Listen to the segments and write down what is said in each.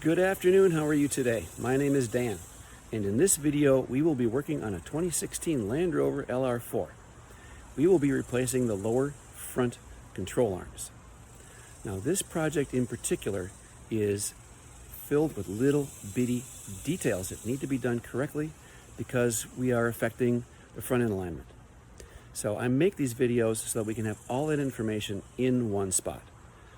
Good afternoon, how are you today? My name is Dan, and in this video we will be working on a 2016 Land Rover LR4. We will be replacing the lower front control arms. Now this project in particular is filled with little bitty details that need to be done correctly because we are affecting the front end alignment. So I make these videos so that we can have all that information in one spot.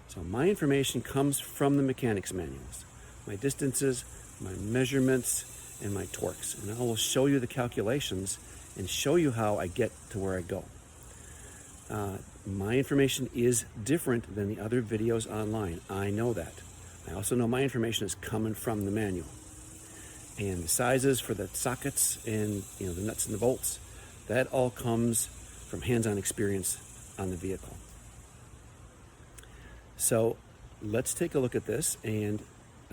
So my information comes from the mechanics manuals, my distances, my measurements, and my torques. And I will show you the calculations and show you how I get to where I go. My information is different than the other videos online. I know that. I also know my information is coming from the manual. And the sizes for the sockets and the nuts and the bolts, that all comes from hands-on experience on the vehicle. So let's take a look at this, and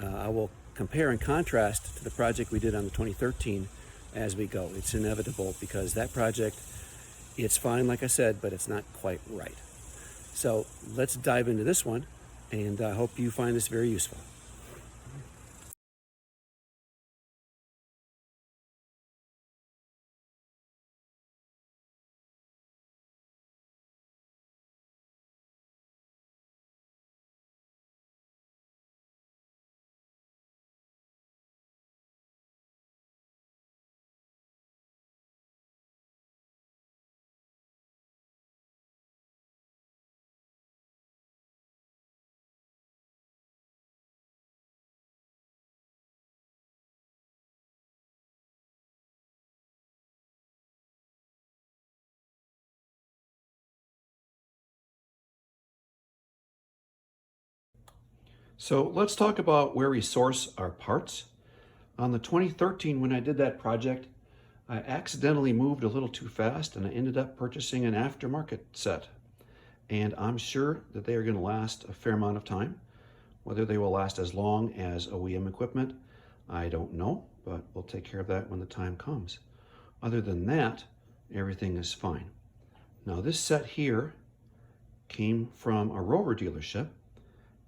I will compare and contrast to the project we did on the 2013 as we go. It's inevitable because that project, it's fine, like I said, but it's not quite right. So let's dive into this one, and I hope you find this very useful. So let's talk about where we source our parts. On the 2013, when I did that project, I accidentally moved a little too fast and I ended up purchasing an aftermarket set. And I'm sure that they are going to last a fair amount of time. Whether they will last as long as OEM equipment, I don't know, but we'll take care of that when the time comes. Other than that, everything is fine. Now this set here came from a Rover dealership,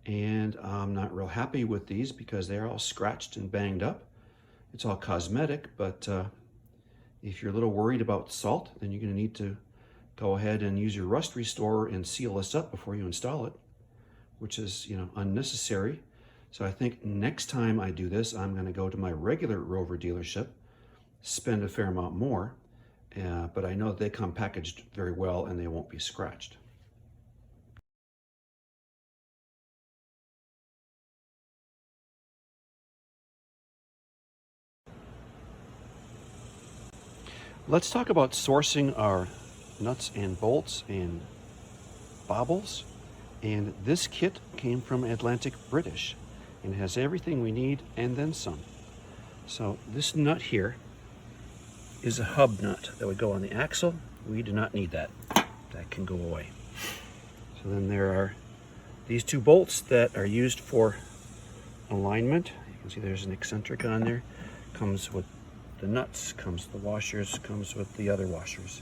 and I'm not real happy with these because they're all scratched and banged up. It's all cosmetic, but if you're a little worried about salt, then you're going to need to go ahead and use your rust restorer and seal this up before you install it, which is, unnecessary. So I think next time I do this, I'm going to go to my regular Rover dealership, spend a fair amount more, but I know that they come packaged very well and they won't be scratched. Let's talk about sourcing our nuts and bolts and bobbles. And this kit came from Atlantic British and has everything we need and then some. So this nut here is a hub nut that would go on the axle. We do not need that. That can go away. So then there are these two bolts that are used for alignment. You can see there's an eccentric on there. Comes with the nuts, comes the washers, comes with the other washers.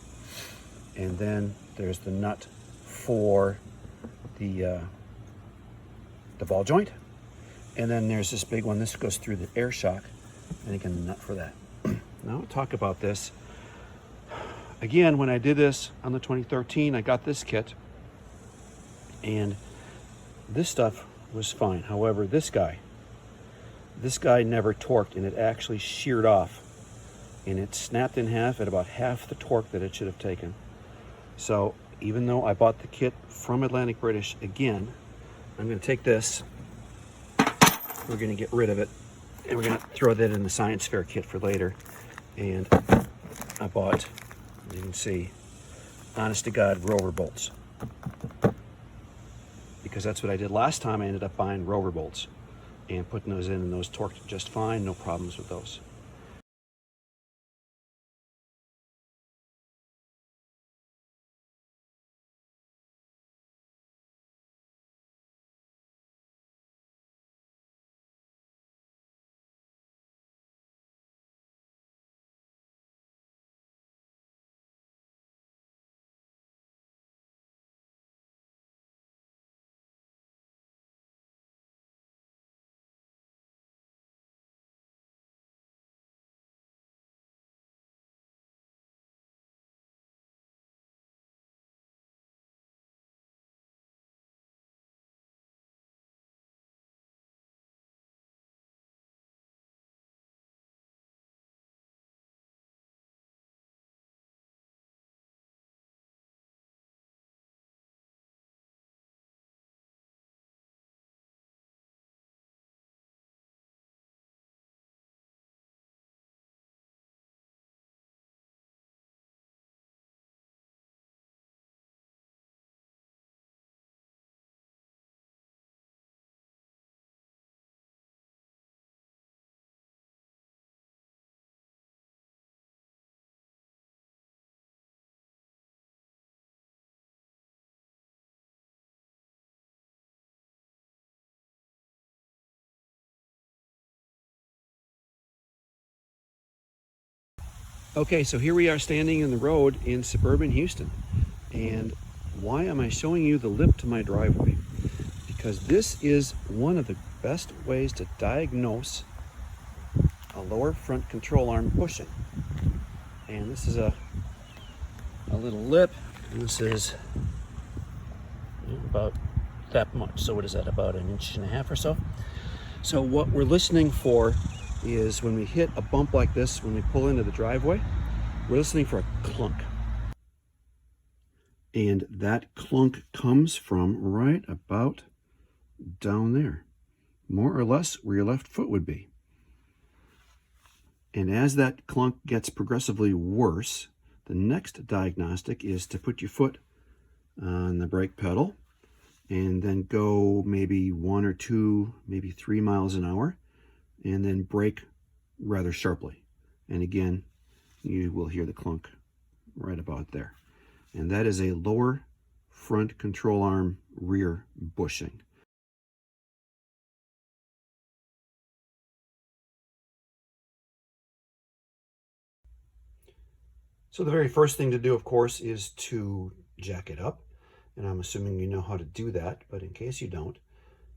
And then there's the nut for the ball joint. And then there's this big one. This goes through the air shock, and again, the nut for that. Now I'll talk about this. Again, when I did this on the 2013, I got this kit, and this stuff was fine. However, this guy never torqued, and it actually sheared off. And it snapped in half at about half the torque that it should have taken. So even though I bought the kit from Atlantic British, again, I'm going to take this, we're going to get rid of it, and we're going to throw that in the science fair kit for later. And I bought, as you can see, honest to God Rover bolts, because that's what I did last time. I ended up buying Rover bolts and putting those in, and those torqued just fine, no problems with those. Okay, so here we are standing in the road in suburban Houston. And why am I showing you the lip to my driveway? Because this is one of the best ways to diagnose a lower front control arm bushing. And this is a little lip, and this is about that much. So what is that, about 1.5 inches or so? So what we're listening for is when we hit a bump like this, when we pull into the driveway, we're listening for a clunk. And that clunk comes from right about down there, more or less where your left foot would be. And as that clunk gets progressively worse, the next diagnostic is to put your foot on the brake pedal and then go maybe 1 or 2, maybe 3 miles an hour, and then brake rather sharply. And again, you will hear the clunk right about there. And that is a lower front control arm rear bushing. So the very first thing to do, of course, is to jack it up. And I'm assuming you know how to do that, but in case you don't,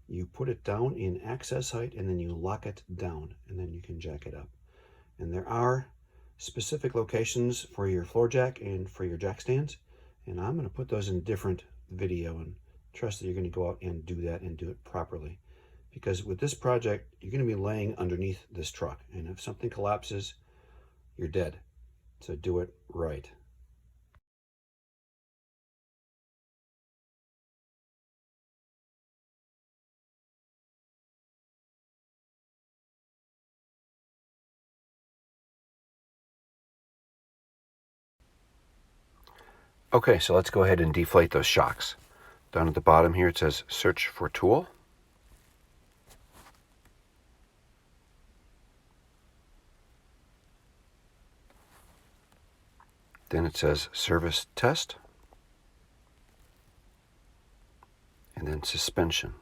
you put it down in access height and then you lock it down, and then you can jack it up. And there are specific locations for your floor jack and for your jack stands, and I'm going to put those in a different video and trust that you're going to go out and do that and do it properly. Because with this project, you're going to be laying underneath this truck, and if something collapses, you're dead. So do it right. Okay, so let's go ahead and deflate those shocks. Down at the bottom here it says search for tool. Then it says service test. And then suspension.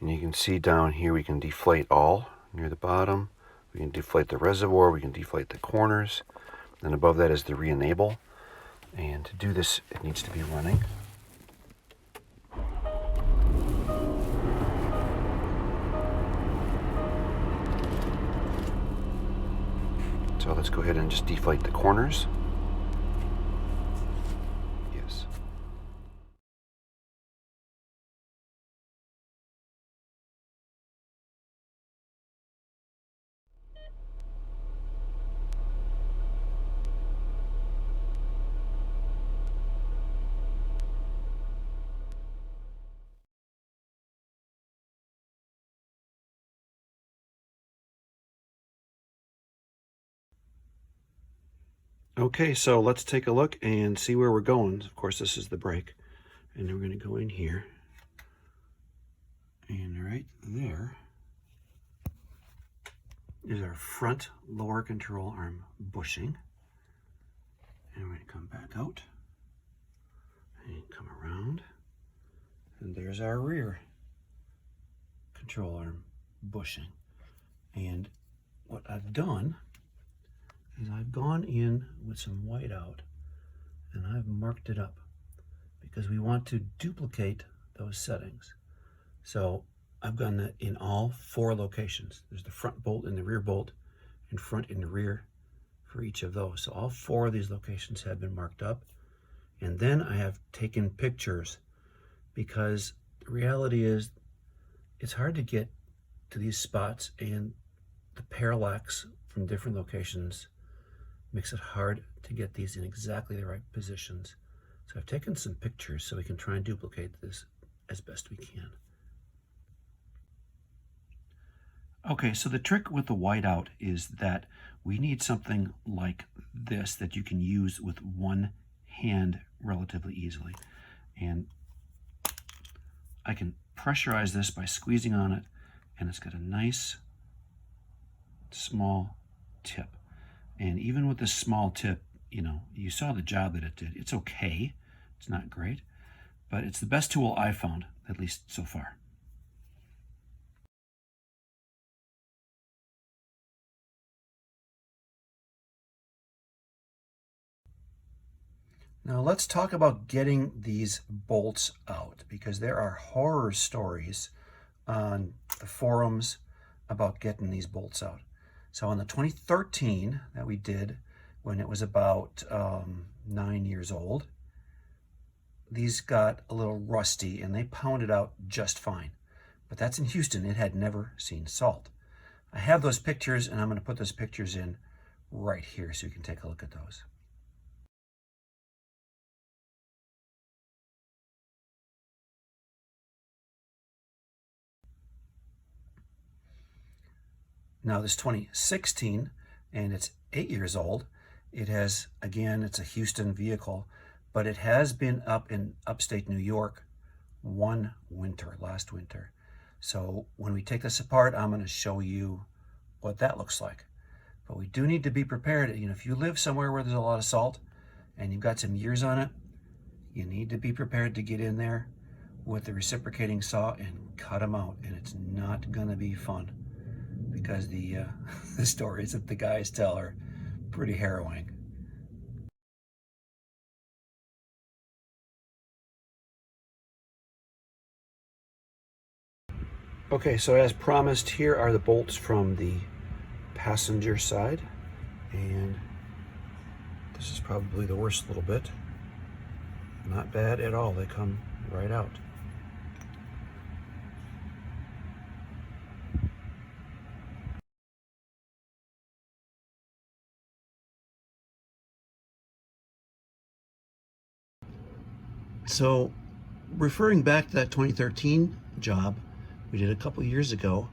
And you can see down here we can deflate all near the bottom. We can deflate the reservoir, we can deflate the corners. Then above that is the re-enable. And to do this, it needs to be running. So let's go ahead and just deflate the corners. Yes. Okay, so let's take a look and see where we're going. Of course, this is the brake. And then we're going to go in here. And right there is our front lower control arm bushing. And we're going to come back out and come around. And there's our rear control arm bushing. And what I've done is I've gone in with some whiteout and I've marked it up because we want to duplicate those settings. So I've done that in all 4 locations. There's the front bolt and the rear bolt, and front and the rear for each of those. So all 4 of these locations have been marked up. And then I have taken pictures, because the reality is it's hard to get to these spots, and the parallax from different locations makes it hard to get these in exactly the right positions. So I've taken some pictures so we can try and duplicate this as best we can. Okay, so the trick with the whiteout is that we need something like this that you can use with one hand relatively easily. And I can pressurize this by squeezing on it, and it's got a nice small tip. And even with this small tip, you know, you saw the job that it did. It's okay. It's not great, but it's the best tool I've found, at least so far. Now let's talk about getting these bolts out, because there are horror stories on the forums about getting these bolts out. So on the 2013 that we did, when it was about 9 years old, these got a little rusty and they pounded out just fine. But that's in Houston. It had never seen salt. I have those pictures, and I'm going to put those pictures in right here so you can take a look at those. Now this 2016, and it's 8 years old. It has, again, it's a Houston vehicle, but it has been up in upstate New York one winter, last winter. So when we take this apart, I'm going to show you what that looks like. But we do need to be prepared. You know, if you live somewhere where there's a lot of salt and you've got some years on it, you need to be prepared to get in there with the reciprocating saw and cut them out. And it's not going to be fun, because the stories that the guys tell are pretty harrowing. Okay, so as promised, here are the bolts from the passenger side, and this is probably the worst little bit. Not bad at all. They come right out. So referring back to that 2013 job we did a couple years ago,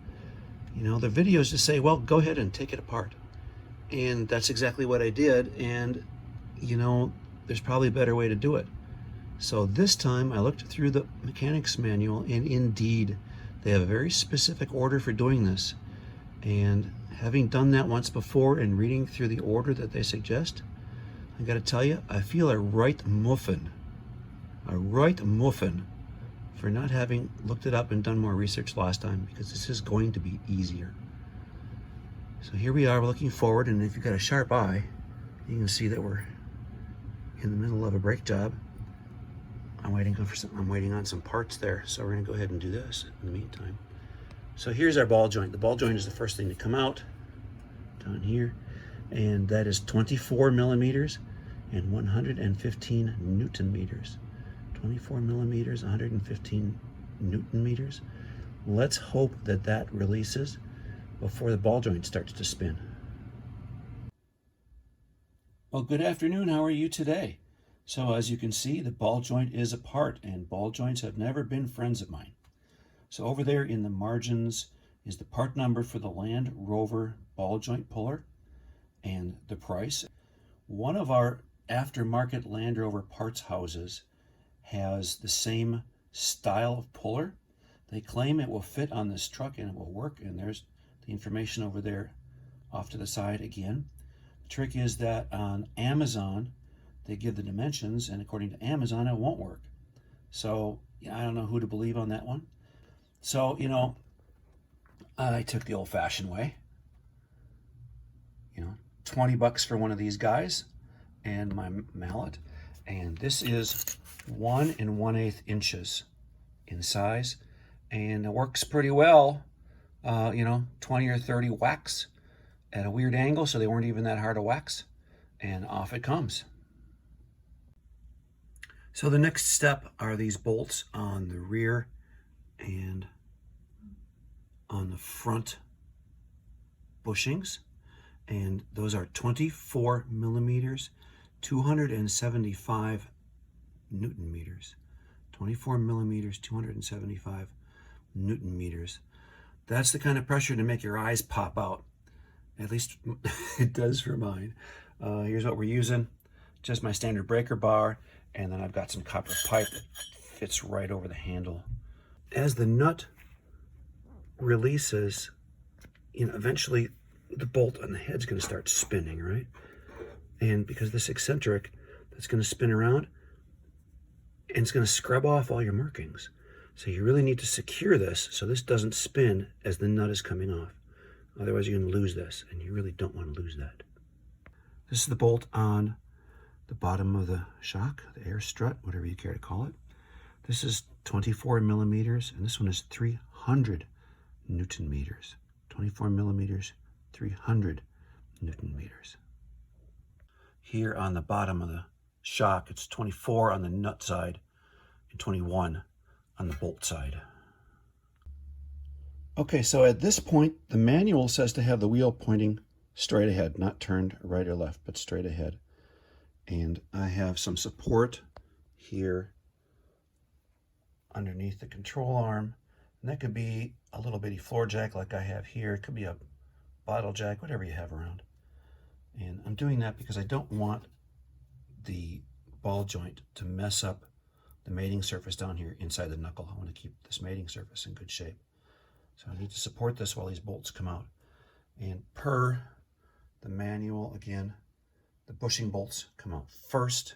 you know, the videos just say, well, go ahead and take it apart. And that's exactly what I did. And, you know, there's probably a better way to do it. So this time I looked through the mechanics manual, and indeed, they have a very specific order for doing this. And having done that once before and reading through the order that they suggest, I gotta tell you, I feel a right muffin for not having looked it up and done more research last time, because this is going to be easier. So here we are, we're looking forward, and if you've got a sharp eye, you can see that we're in the middle of a brake job. I'm waiting on some parts there, so we're gonna go ahead and do this in the meantime. So here's our ball joint. The ball joint is the first thing to come out down here, and that is 24 millimeters and 115 Newton meters. 24 millimeters, 115 Newton meters. Let's hope that that releases before the ball joint starts to spin. Well, good afternoon. How are you today? So as you can see, the ball joint is apart, and ball joints have never been friends of mine. So over there in the margins is the part number for the Land Rover ball joint puller and the price. One of our aftermarket Land Rover parts houses has the same style of puller. They claim it will fit on this truck and it will work, and there's the information over there off to the side again. The trick is that on Amazon, they give the dimensions, and according to Amazon, it won't work. So I don't know who to believe on that one. So, you know, I took the old-fashioned way. You know, 20 bucks for one of these guys and my mallet. And this is 1 1/8 inches in size, and it works pretty well. You know, 20 or 30 whacks at a weird angle, so they weren't even that hard to wax, and off it comes. So the next step are these bolts on the rear and on the front bushings, and those are 24 millimeters, 275 Newton meters. 24 millimeters, 275 Newton meters. That's the kind of pressure to make your eyes pop out. At least it does for mine. Here's what we're using. Just my standard breaker bar, and then I've got some copper pipe that fits right over the handle. As the nut releases, you know, eventually the bolt on the head's going to start spinning, right? And because this eccentric, that's going to spin around, and it's going to scrub off all your markings. So you really need to secure this so this doesn't spin as the nut is coming off. Otherwise you're going to lose this, and you really don't want to lose that. This is the bolt on the bottom of the shock, the air strut, whatever you care to call it. This is 24 millimeters, and this one is 300 Newton meters. 24 millimeters, 300 Newton meters. Here on the bottom of the shock, it's 24 on the nut side and 21 on the bolt side. Okay, so at this point, the manual says to have the wheel pointing straight ahead, not turned right or left, but straight ahead. And I have some support here underneath the control arm, and that could be a little bitty floor jack like I have here. It could be a bottle jack, whatever you have around. And I'm doing that because I don't want the ball joint to mess up the mating surface down here inside the knuckle. I want to keep this mating surface in good shape. So I need to support this while these bolts come out. And per the manual, again, the bushing bolts come out first,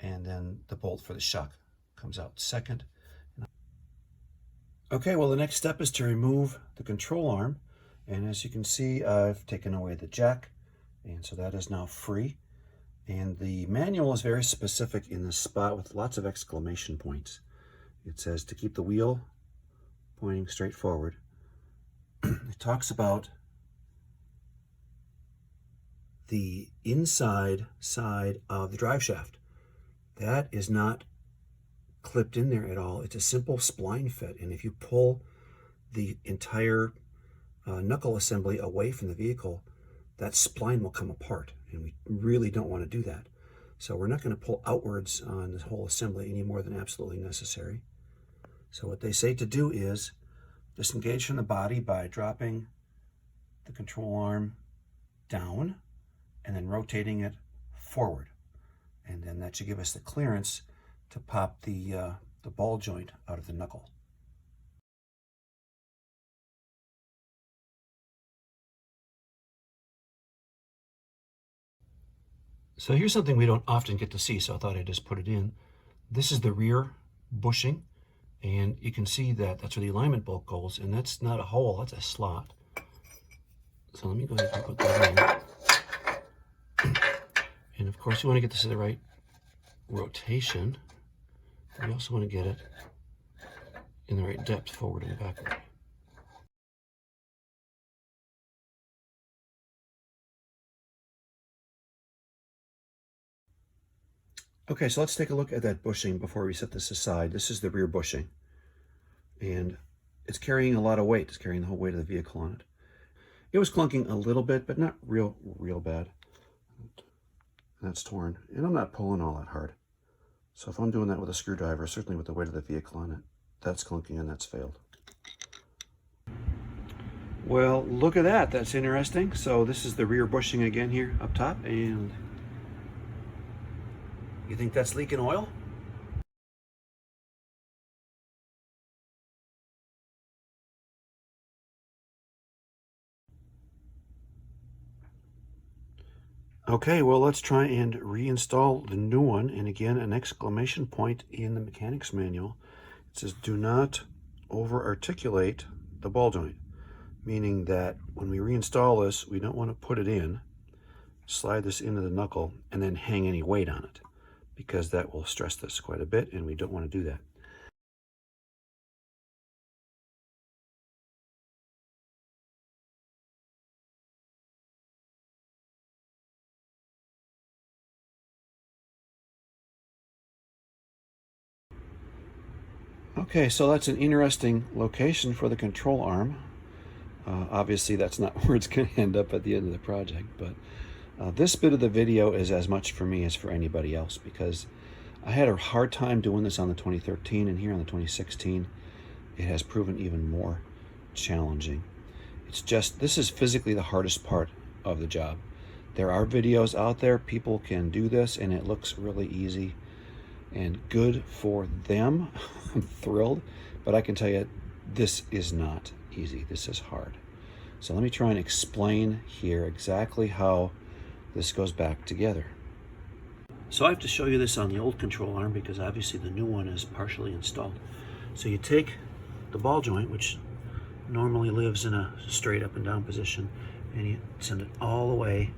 and then the bolt for the shock comes out second. Okay, well, the next step is to remove the control arm. And as you can see, I've taken away the jack, and so that is now free. And the manual is very specific in this spot with lots of exclamation points. It says to keep the wheel pointing straight forward. It talks about the inside side of the drive shaft. That is not clipped in there at all. It's a simple spline fit, and if you pull the entire knuckle assembly away from the vehicle, that spline will come apart, and we really don't want to do that. So we're not going to pull outwards on the whole assembly any more than absolutely necessary. So what they say to do is disengage from the body by dropping the control arm down and then rotating it forward. And then that should give us the clearance to pop the ball joint out of the knuckle. So here's something we don't often get to see, so I thought I'd just put it in. This is the rear bushing, and you can see that that's where the alignment bolt goes, and that's not a hole, that's a slot. So let me go ahead and put that in. And of course you want to get this to the right rotation. You also want to get it in the right depth, forward and backward. Okay, so let's take a look at that bushing before we set this aside. This is the rear bushing, and it's carrying a lot of weight. It's carrying the whole weight of the vehicle on it. It was clunking a little bit, but not real bad. That's torn, and I'm not pulling all that hard. So if I'm doing that with a screwdriver, certainly with the weight of the vehicle on it, that's clunking and that's failed. Well, look at that. That's interesting. So this is the rear bushing again here up top, and you think that's leaking oil? Okay, well, let's try and reinstall the new one. And again, an exclamation point in the mechanics manual. It says, do not over-articulate the ball joint, meaning that when we reinstall this, we don't want to put it in, slide this into the knuckle, and then hang any weight on it, because that will stress this quite a bit, and we don't want to do that. Okay, so that's an interesting location for the control arm. Obviously, that's not where it's going to end up at the end of the project, but this bit of the video is as much for me as for anybody else, because I had a hard time doing this on the 2013, and here on the 2016, it has proven even more challenging. It's just, this is physically the hardest part of the job. There are videos out there, people can do this, and it looks really easy and good for them. I'm thrilled, but I can tell you this is not easy. This is hard. So let me try and explain here exactly how this goes back together. So I have to show you this on the old control arm because obviously the new one is partially installed. So you take the ball joint, which normally lives in a straight up and down position, and you send it all the way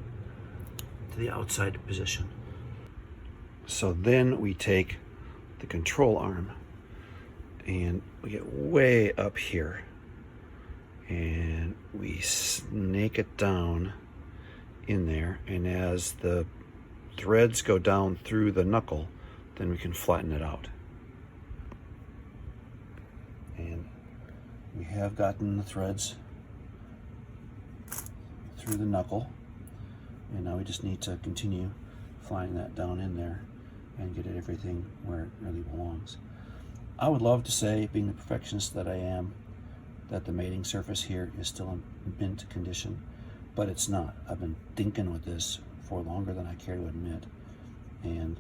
to the outside position. So then we take the control arm and we get way up here and we snake it down in there, and as the threads go down through the knuckle, then we can flatten it out. And we have gotten the threads through the knuckle, and now we just need to continue flying that down in there and get everything where it really belongs. I would love to say, being the perfectionist that I am, that the mating surface here is still in mint condition, but it's not. I've been dinking with this for longer than I care to admit, and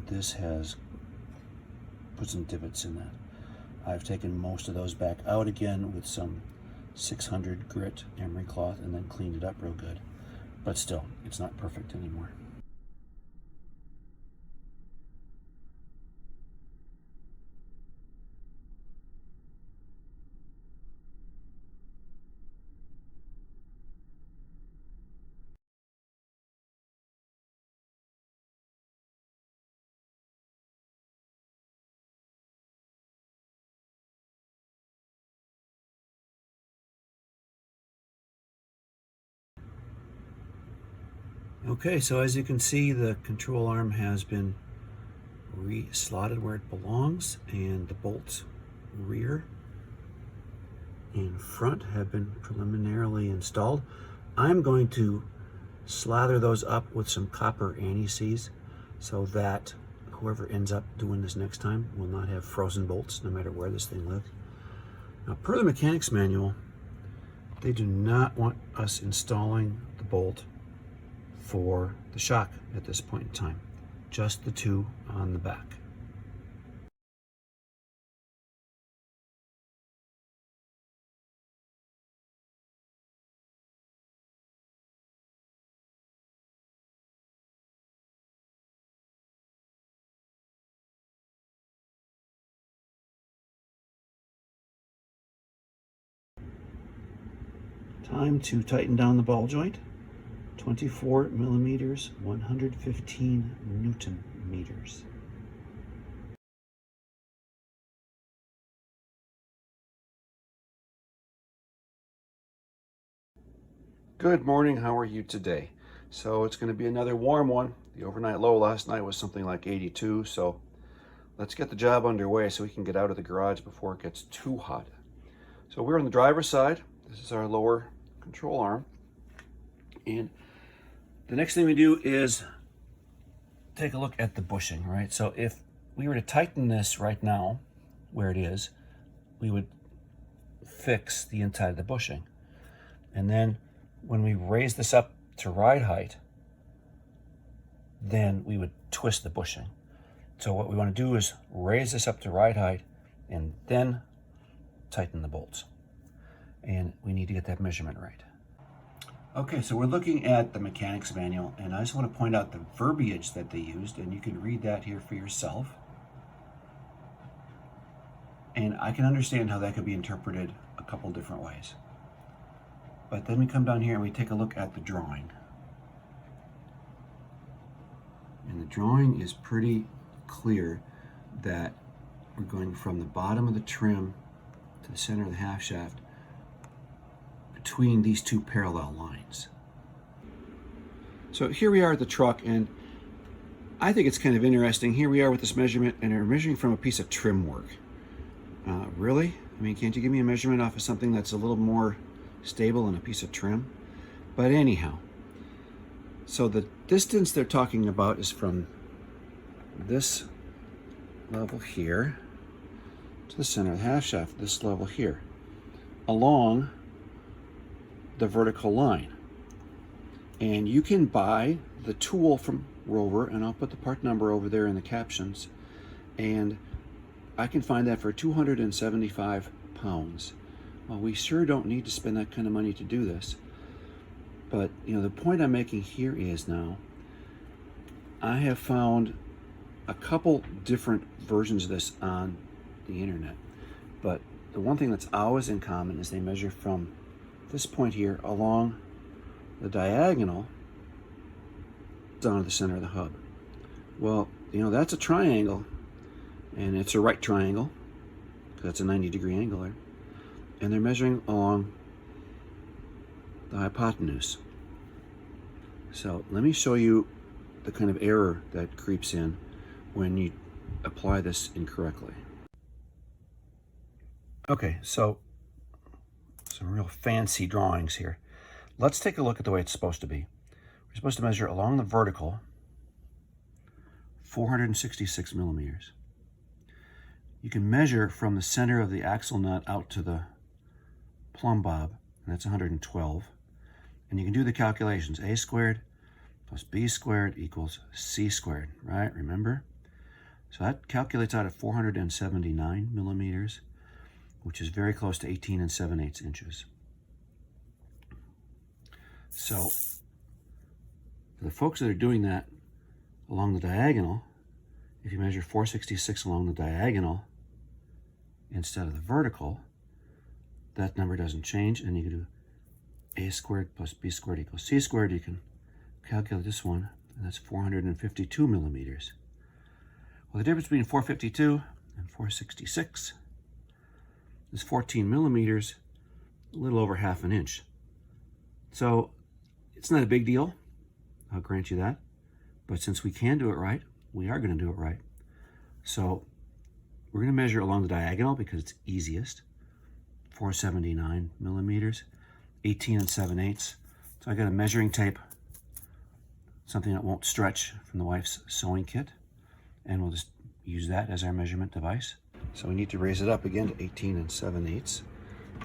this has put some divots in that. I've taken most of those back out again with some 600 grit emery cloth and then cleaned it up real good, but still, it's not perfect anymore. Okay, so as you can see, the control arm has been re-slotted where it belongs, and the bolts rear and front have been preliminarily installed. I'm going to slather those up with some copper anti-seize so that whoever ends up doing this next time will not have frozen bolts no matter where this thing lives. Now, per the mechanics manual, they do not want us installing the bolt for the shock at this point in time, just the two on the back. Time to tighten down the ball joint. 24 millimeters, 115 Newton meters. Good morning, how are you today? So it's going to be another warm one. The overnight low last night was something like 82, so let's get the job underway so we can get out of the garage before it gets too hot. So we're on the driver's side. This is our lower control arm. And the next thing we do is take a look at the bushing, right? So if we were to tighten this right now where it is, we would fix the inside of the bushing. And then when we raise this up to ride height, then we would twist the bushing. So what we want to do is raise this up to ride height and then tighten the bolts. And we need to get that measurement right. Okay, so we're looking at the mechanics manual, and I just want to point out the verbiage that they used, and you can read that here for yourself. And I can understand how that could be interpreted a couple different ways. But then we come down here and we take a look at the drawing. And the drawing is pretty clear that we're going from the bottom of the trim to the center of the half shaft between these two parallel lines. So here we are at the truck, and I think it's kind of interesting. Here we are with this measurement, and we're measuring from a piece of trim work. Really? I mean, can't you give me a measurement off of something that's a little more stable than a piece of trim? But anyhow, so the distance they're talking about is from this level here to the center of the half shaft, this level here, along the vertical line. And you can buy the tool from Rover, and I'll put the part number over there in the captions, and I can find that for 275 pounds. Well, we sure don't need to spend that kind of money to do this. But, you know, the point I'm making here is now, I have found a couple different versions of this on the internet. But the one thing that's always in common is they measure from this point here along the diagonal down to the center of the hub. Well, you know, that's a triangle, and it's a right triangle, because that's a 90-degree angle there. And they're measuring along the hypotenuse. So let me show you the kind of error that creeps in when you apply this incorrectly. Okay, so some real fancy drawings here. Let's take a look at the way it's supposed to be. We're supposed to measure along the vertical 466 millimeters. You can measure from the center of the axle nut out to the plumb bob, and that's 112. And you can do the calculations. A squared plus B squared equals C squared, right? Remember? So that calculates out at 479 millimeters, which is very close to 18 7/8 inches. So for the folks that are doing that along the diagonal, if you measure 466 along the diagonal instead of the vertical, that number doesn't change, and you can do A squared plus B squared equals C squared. You can calculate this one, and that's 452 millimeters. Well, the difference between 452 and 466 is 14 millimeters, a little over half an inch. So it's not a big deal, I'll grant you that. But since we can do it right, we are going to do it right. So we're going to measure along the diagonal because it's easiest. 479 millimeters, 18 7/8. So I got a measuring tape, something that won't stretch from the wife's sewing kit, and we'll just use that as our measurement device. So we need to raise it up again to 18 7/8.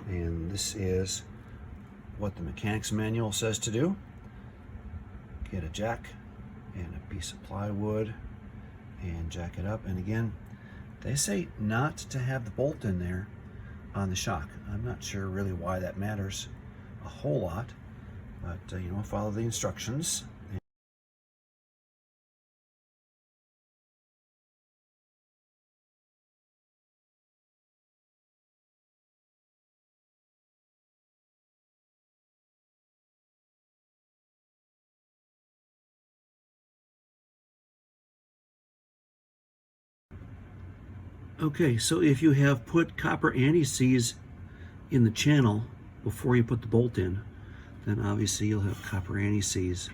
And this is what the mechanics manual says to do. Get a jack and a piece of plywood and jack it up. And again, they say not to have the bolt in there on the shock. I'm not sure really why that matters a whole lot, but you know, follow the instructions. Okay, so if you have put copper anti-seize in the channel before you put the bolt in, then obviously you'll have copper anti-seize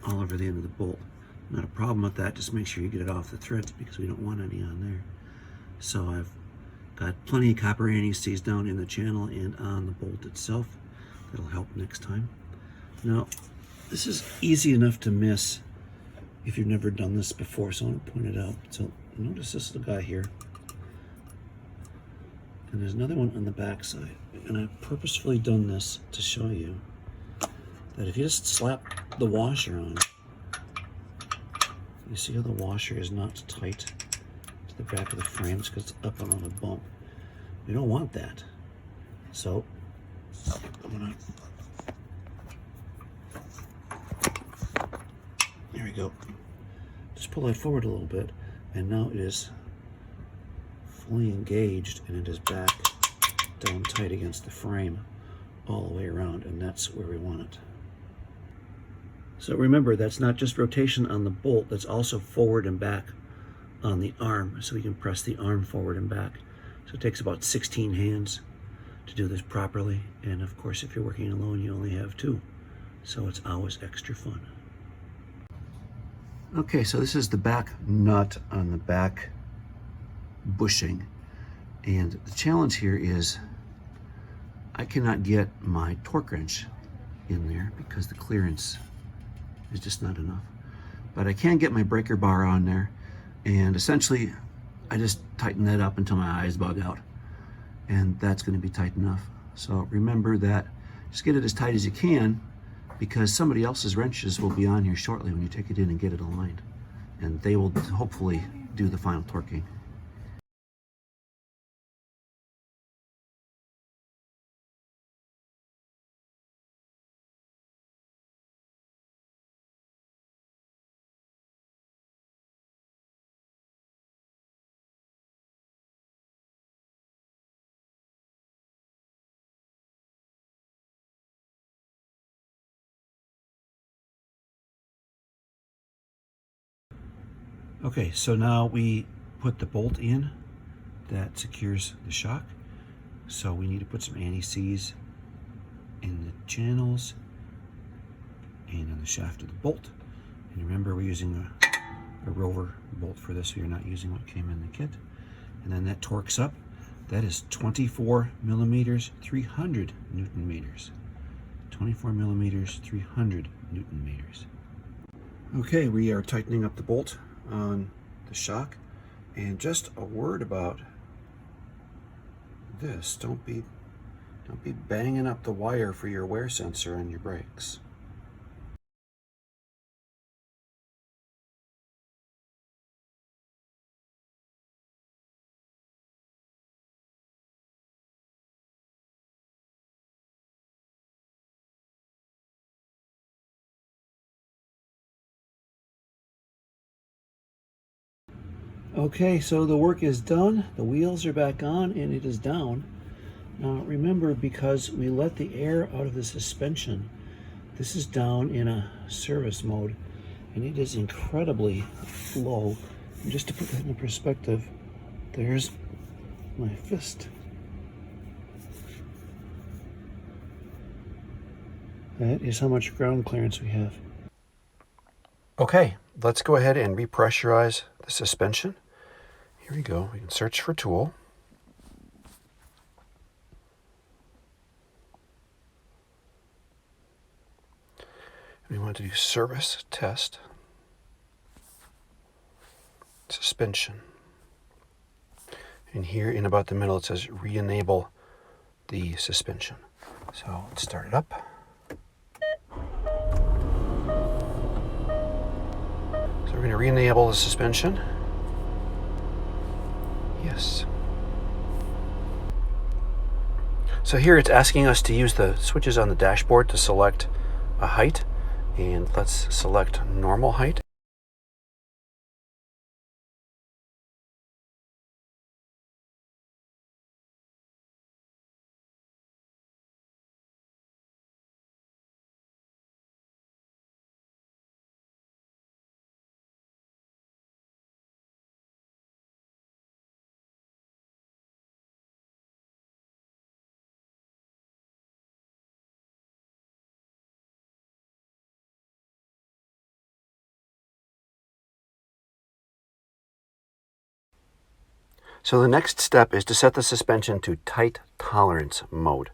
all over the end of the bolt. Not a problem with that, just make sure you get it off the threads because we don't want any on there. So I've got plenty of copper anti-seize down in the channel and on the bolt itself. That'll help next time. Now, this is easy enough to miss if you've never done this before, so I want to point it out. So notice this little guy here, and there's another one on the back side, and I've purposefully done this to show you that if you just slap the washer on, you see how the washer is not tight to the back of the frame. It's because it's up and on a bump. You don't want that. So I'm gonna, there we go. Just pull that forward a little bit, and now it is fully engaged, and it is back down tight against the frame all the way around, and that's where we want it. So remember, that's not just rotation on the bolt, that's also forward and back on the arm, so we can press the arm forward and back. So it takes about 16 hands to do this properly, and of course if you're working alone you only have 2, so it's always extra fun. Okay, so this is the back nut on the back bushing, and the challenge here is I cannot get my torque wrench in there because the clearance is just not enough. But I can get my breaker bar on there, and essentially I just tighten that up until my eyes bug out, and that's going to be tight enough. So remember that, just get it as tight as you can, because somebody else's wrenches will be on here shortly when you take it in and get it aligned, and they will hopefully do the final torquing. Okay, so now we put the bolt in that secures the shock. So we need to put some anti-seize in the channels and in the shaft of the bolt. And remember, we're using a Rover bolt for this. We are not using what came in the kit. And then that torques up. That is 24 millimeters, 300 Newton meters. 24 millimeters, 300 Newton meters. Okay, we are tightening up the bolt on the shock. And just a word about this. Don't be banging up the wire for your wear sensor on your brakes. Okay, so the work is done. The wheels are back on and it is down. Now remember, because we let the air out of the suspension, this is down in a service mode and it is incredibly low. And just to put that in perspective, there's my fist. That is how much ground clearance we have. Okay, let's go ahead and repressurize the suspension. Here we go. We can search for tool. We want to do service test. Suspension. And here in about the middle it says re-enable the suspension. So let's start it up. So we're going to re-enable the suspension. Yes. So here it's asking us to use the switches on the dashboard to select a height. And let's select normal height. So the next step is to set the suspension to tight tolerance mode.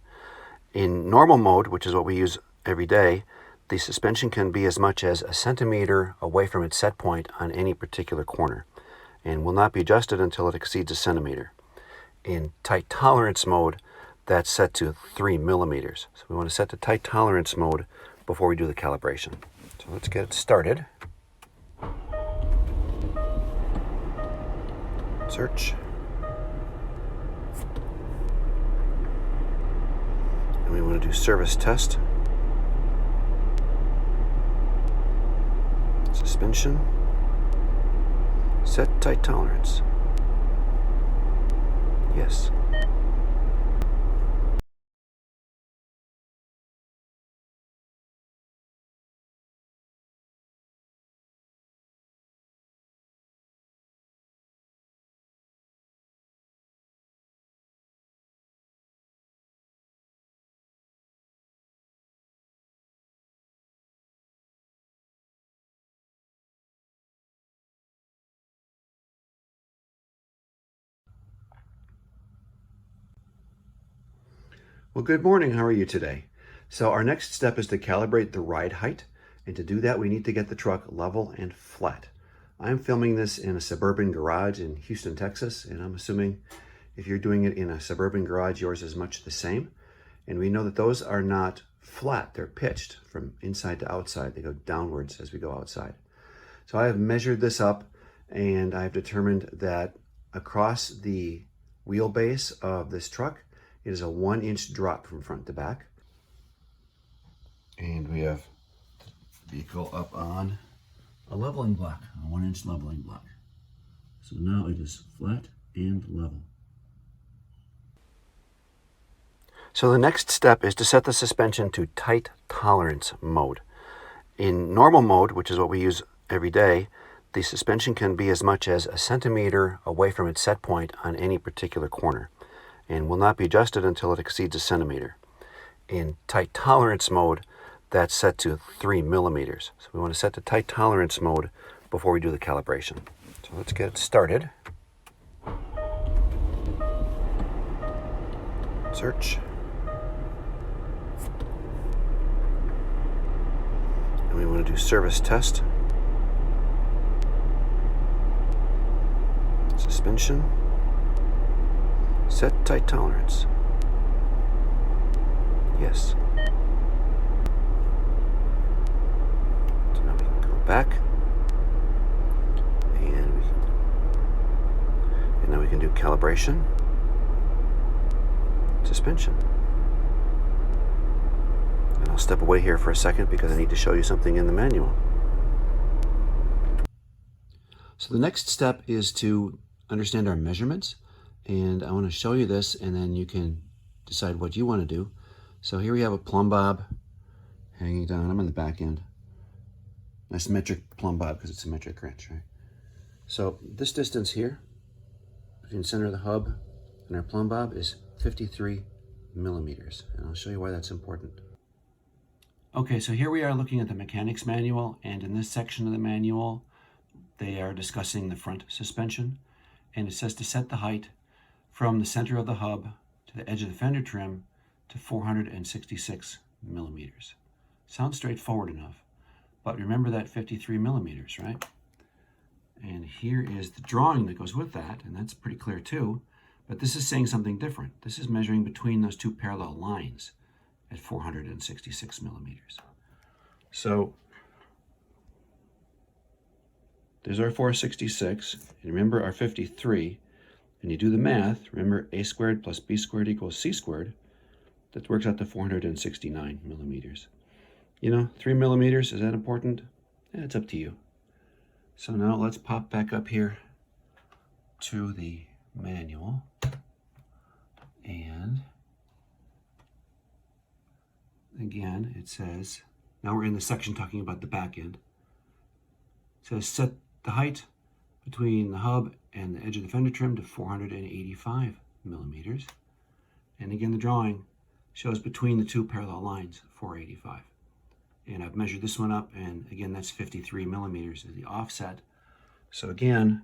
In normal mode, which is what we use every day, the suspension can be as much as a centimeter away from its set point on any particular corner and will not be adjusted until it exceeds a centimeter. In tight tolerance mode, that's set to 3 millimeters. So we want to set the tight tolerance mode before we do the calibration. So let's get it started. Search. And we want to do service test. Suspension. Set tight tolerance. Yes. Well, good morning. How are you today? So our next step is to calibrate the ride height. And to do that, we need to get the truck level and flat. I'm filming this in a suburban garage in Houston, Texas, and I'm assuming if you're doing it in a suburban garage, yours is much the same. And we know that those are not flat. They're pitched from inside to outside. They go downwards as we go outside. So I have measured this up and I've determined that across the wheelbase of this truck, it is a 1-inch drop from front to back. And we have the vehicle up on a leveling block, a 1-inch leveling block. So now it is flat and level. So the next step is to set the suspension to tight tolerance mode. In normal mode, which is what we use every day, the suspension can be as much as a centimeter away from its set point on any particular corner, and will not be adjusted until it exceeds a centimeter. In tight tolerance mode, that's set to 3 millimeters. So we want to set the tight tolerance mode before we do the calibration. So let's get it started. Search. And we want to do service test. Suspension. Set tight tolerance. Yes. So now we can go back. And now we can do calibration. Suspension. And I'll step away here for a second because I need to show you something in the manual. So the next step is to understand our measurements, and I want to show you this, and then you can decide what you want to do. So here we have a plumb bob hanging down. I'm on the back end. Nice metric plumb bob because it's a metric wrench, right? So this distance here between the center of the hub and our plumb bob is 53 millimeters, and I'll show you why that's important. Okay, so here we are looking at the mechanic's manual, and in this section of the manual they are discussing the front suspension, and it says to set the height from the center of the hub to the edge of the fender trim to 466 millimeters. Sounds straightforward enough, but remember that 53 millimeters, right? And here is the drawing that goes with that, and that's pretty clear too, but this is saying something different. This is measuring between those two parallel lines at 466 millimeters. So there's our 466, and remember our 53, and you do the math, remember a squared plus b squared equals c squared, that works out to 469 millimeters. You know, 3 millimeters, is that important? It's up to you. So now let's pop back up here to the manual, and again it says, now we're in the section talking about the back end. It says set the height between the hub and the edge of the fender trim to 485 millimeters. And again, the drawing shows between the two parallel lines, 485. And I've measured this one up, and again, that's 53 millimeters is the offset. So again,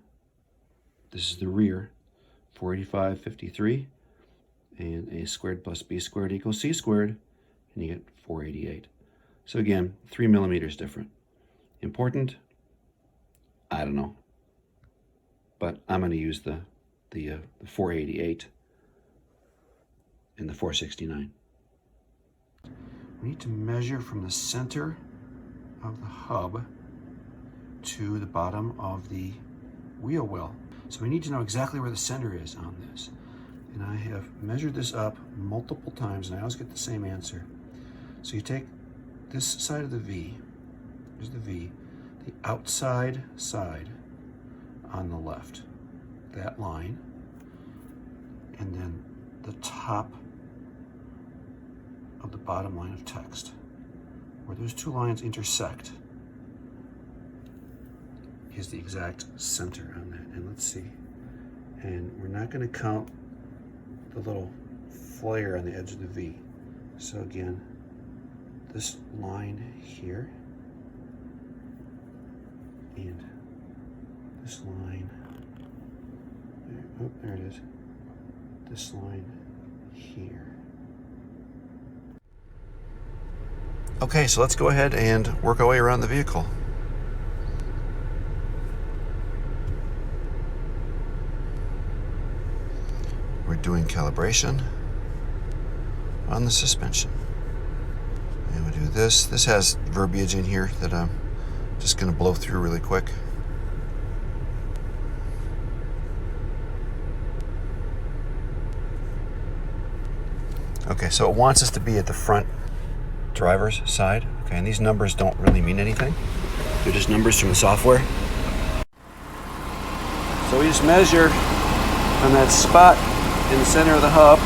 this is the rear, 485, 53, and a squared plus b squared equals c squared, and you get 488. So again, 3 millimeters different. Important? I don't know, but I'm going to use the 488 and the 469. We need to measure from the center of the hub to the bottom of the wheel well. So we need to know exactly where the center is on this. And I have measured this up multiple times, and I always get the same answer. So you take this side of the V, here's the V, the outside side on the left, that line, and then the top of the bottom line of text. Where those two lines intersect is the exact center on that. And let's see. And we're not going to count the little flare on the edge of the V. So again, this line here and this line, oh, there it is, this line here. Okay, so let's go ahead and work our way around the vehicle. We're doing calibration on the suspension. And we do this. This has verbiage in here that I'm just going to blow through really quick. Okay, so it wants us to be at the front driver's side. Okay, and these numbers don't really mean anything. They're just numbers from the software. So we just measure on that spot in the center of the hub.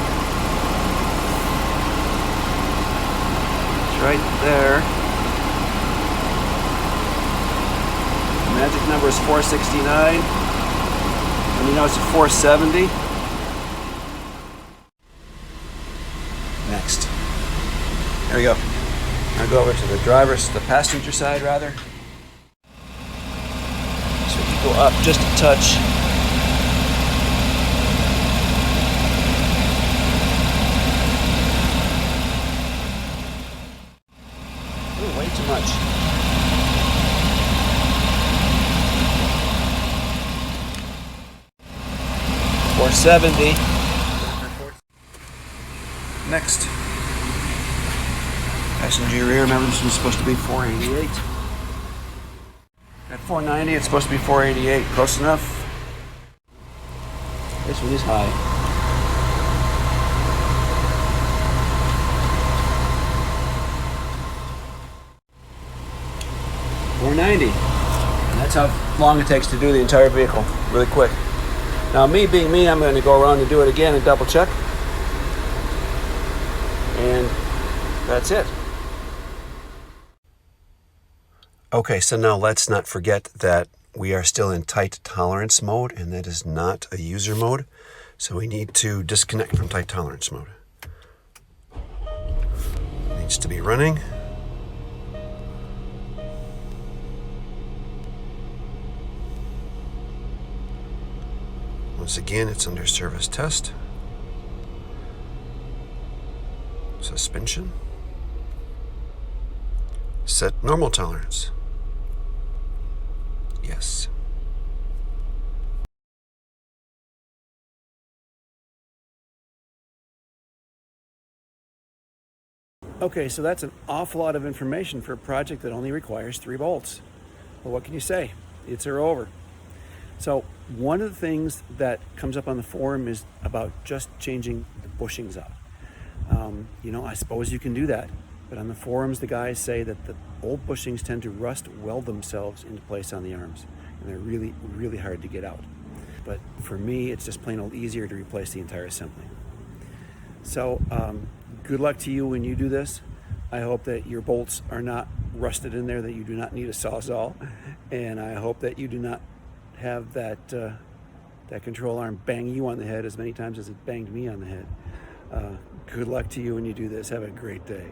It's right there. magic number is 469. Let me know it's at 470. Next. There we go. I'll go over to the passenger side rather. So if you go up just a touch. Ooh, way too much. $470. Next. Passenger rear, remember this was supposed to be 488. At 490, it's supposed to be 488. Close enough. This one is high. $490. And that's how long it takes to do the entire vehicle. Really quick. Now, me being me, I'm going to go around and do it again and double check. And that's it. Okay, so now let's not forget that we are still in tight tolerance mode, and that is not a user mode. So we need to disconnect from tight tolerance mode. It needs to be running. Once again, it's under service test. Suspension. Set normal tolerance. Yes. Okay, so that's an awful lot of information for a project that only requires 3 bolts. Well, what can you say? It's a Rover. So one of the things that comes up on the forum is about just changing the bushings out. You know, I suppose you can do that, but on the forums the guys say that the old bushings tend to rust weld themselves into place on the arms, and they're really, really hard to get out. But for me, it's just plain old easier to replace the entire assembly. So good luck to you when you do this. I hope that your bolts are not rusted in there, that you do not need a Sawzall, and I hope that you do not have that control arm bang you on the head as many times as it banged me on the head. Good luck to you when you do this. Have a great day.